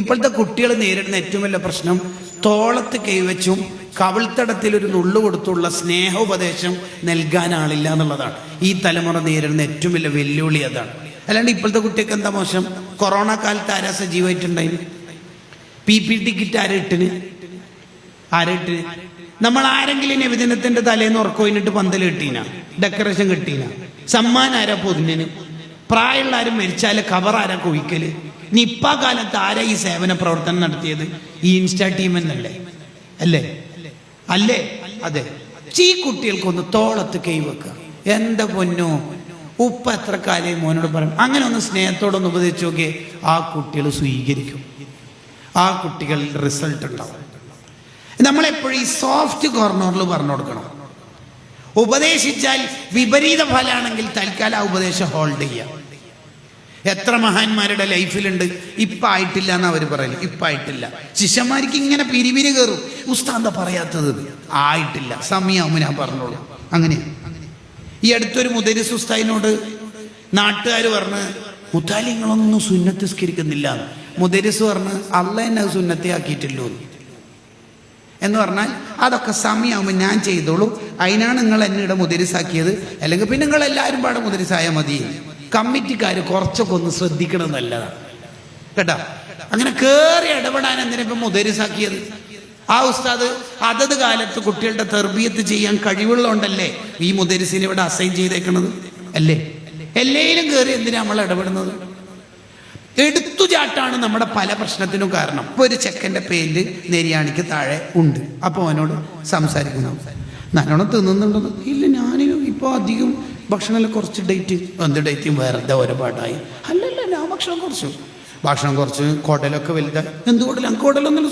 ഇപ്പോഴത്തെ കുട്ടികൾ നേരിടുന്ന ഏറ്റവും വലിയ പ്രശ്നം തോളത്ത് കൈവച്ചും കവിൾത്തടത്തിൽ ഒരു നുള്ളു കൊടുത്തുള്ള സ്നേഹോപദേശം നൽകാൻ ആളില്ല എന്നുള്ളതാണ് ഈ തലമുറ നേരിടുന്ന ഏറ്റവും വലിയ വെല്ലുവിളി. അതാണ്. അല്ലാണ്ട് ഇപ്പോഴത്തെ കുട്ടിയൊക്കെ എന്താ മോശം? കൊറോണ കാലത്ത് ആരാ സജീവമായിട്ടുണ്ടായിരുന്നു? PPT kit ആരിട്ടിന്? നമ്മൾ ആരെങ്കിലും നബിദിനത്തിന്റെ തലേന്ന് ഉറക്കോയിന്നിട്ട് പന്തൽ കിട്ടീന, ഡെക്കറേഷൻ കിട്ടീന, സമ്മാനം ആരാ പൊതിഞ്ഞന്? പ്രായമുള്ള ആരും മരിച്ചാല് കവർ ആരാ കുഴിക്കല്? നിപ്പ കാലത്ത് ആരാ ഈ സേവന പ്രവർത്തനം നടത്തിയത്? ഈ ഇൻസ്റ്റാ ടീം എന്നല്ലേ? അല്ലേ? അതെ. ഈ കുട്ടികൾക്കൊന്ന് തോളത്ത് കൈവെക്കുക. എന്താ പൊന്നോ, ഉപ്പ എത്ര കാലം മോനോട് പറയും. അങ്ങനെ ഒന്ന് സ്നേഹത്തോടൊന്ന് ഉപദേശിച്ച് നോക്കിയേ, ആ കുട്ടികൾ സ്വീകരിക്കും. ആ കുട്ടികൾ റിസൾട്ട് ഉണ്ടാവും. നമ്മളെപ്പോഴും ഈ സോഫ്റ്റ് കോർണറിൽ പറഞ്ഞു കൊടുക്കണം. ഉപദേശിച്ചാൽ വിപരീത ഫലമാണെങ്കിൽ തൽക്കാലം ആ ഉപദേശം ഹോൾഡ് ചെയ്യാം. എത്ര മഹാന്മാരുടെ ലൈഫിലുണ്ട് ഇപ്പം ആയിട്ടില്ല എന്ന് അവർ പറയല്. ഇപ്പം ആയിട്ടില്ല. ശിഷ്യന്മാർക്ക് ഇങ്ങനെ പിരിപിരി കയറും. ഉസ്താദ് പറയാത്തത് ആയിട്ടില്ല, സമയമാകുമ്പോൾ ഞാൻ പറഞ്ഞോളൂ. അങ്ങനെയാ. ഈ അടുത്തൊരു മുദരിസ് ഉസ്താദിനോട് നാട്ടുകാർ പറഞ്ഞ്, മുത്താലി നിങ്ങളൊന്നും സുന്നത്ത് സ്കരിക്കുന്നില്ല. മുദരിസ് പറഞ്ഞ്, അള്ള എന്നെ സുന്നത്തെ ആക്കിയിട്ടില്ലോ എന്ന് പറഞ്ഞാൽ അതൊക്കെ സമയമാകുമ്പോൾ ഞാൻ ചെയ്തോളൂ, അതിനാണ് നിങ്ങൾ എന്നിടെ മുദരിസാക്കിയത്, അല്ലെങ്കിൽ പിന്നെ നിങ്ങൾ എല്ലാവരും പാടെ മുദരിസായാൽ മതി. കമ്മിറ്റിക്കാർ കുറച്ചൊക്കെ ഒന്ന് ശ്രദ്ധിക്കണം നല്ലതാണ് കേട്ടോ. അങ്ങനെ കയറി ഇടപെടാൻ എന്തിനാ ഇപ്പം മുദരിസാക്കിയത്? ആ ഉസ്താദ് അതത് കാലത്ത് കുട്ടികളുടെ തർബിയത്ത് ചെയ്യാൻ കഴിവുള്ളതുകൊണ്ടല്ലേ ഈ മുദരിസിനെ ഇവിടെ അസൈൻ ചെയ്തേക്കണത്? അല്ലേ? എല്ലാവരും കയറി എന്തിനാ നമ്മൾ ഇടപെടുന്നത്? എടുത്തുചാട്ടാണ് നമ്മുടെ പല പ്രശ്നത്തിനും കാരണം. ഇപ്പൊ ഒരു ചെക്കൻ്റെ പേര് നെരിയാണിക്ക് താഴെ ഉണ്ട്. അപ്പോൾ അവനോട് സംസാരിക്കുന്നു, നല്ലോണം തിന്നുന്നുണ്ടെന്ന്. ഇല്ല, ഞാനും ഇപ്പോൾ അധികം ഭക്ഷണമെല്ലാം കുറച്ച് ഡേറ്റ്. എന്ത് ഡേറ്റും വേറെ ഓരോ പാട്ടായി. അല്ലല്ല, ഞാൻ ഭക്ഷണം കുറച്ച് കുടലൊക്കെ വലുതായി. എന്ത് കുടൽ? അങ്ങ് കുടലൊന്നും.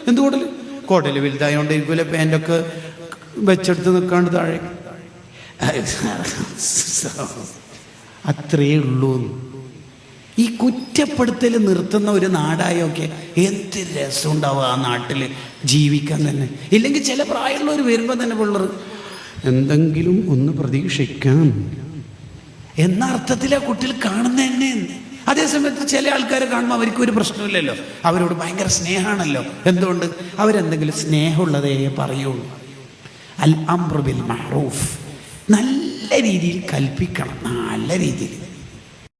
എന്ത് കുടൽ? കുടൽ വലുതായോണ്ട് ഇരിക്കൂലെ പാൻ്റൊക്കെ വെച്ചെടുത്ത് നിൽക്കാണ്ട് താഴെ. അത്രയേ ഉള്ളൂ. ഈ കുറ്റപ്പെടുത്തൽ നിർത്തുന്ന ഒരു നാടായൊക്കെ എന്ത് രസമുണ്ടാവുക ആ നാട്ടിൽ ജീവിക്കാൻ തന്നെ. ഇല്ലെങ്കിൽ ചില പ്രായമുള്ളവർ വരുമ്പോൾ തന്നെ പിള്ളേർ എന്തെങ്കിലും ഒന്ന് പ്രതീക്ഷിക്കാം എന്ന അർത്ഥത്തിലെ കുട്ടികൾ കാണുന്ന തന്നെ. അതേസമയത്ത് ചില ആൾക്കാരെ കാണുമ്പോൾ അവർക്കൊരു പ്രശ്നമില്ലല്ലോ, അവരോട് ഭയങ്കര സ്നേഹമാണല്ലോ. എന്തുകൊണ്ട്? അവരെന്തെങ്കിലും സ്നേഹമുള്ളതേ പറയുള്ളൂ. അൽ അംറു ബിൽ മഅറൂഫ്, നല്ല രീതിയിൽ കൽപ്പിക്കണം, നല്ല രീതിയിൽ.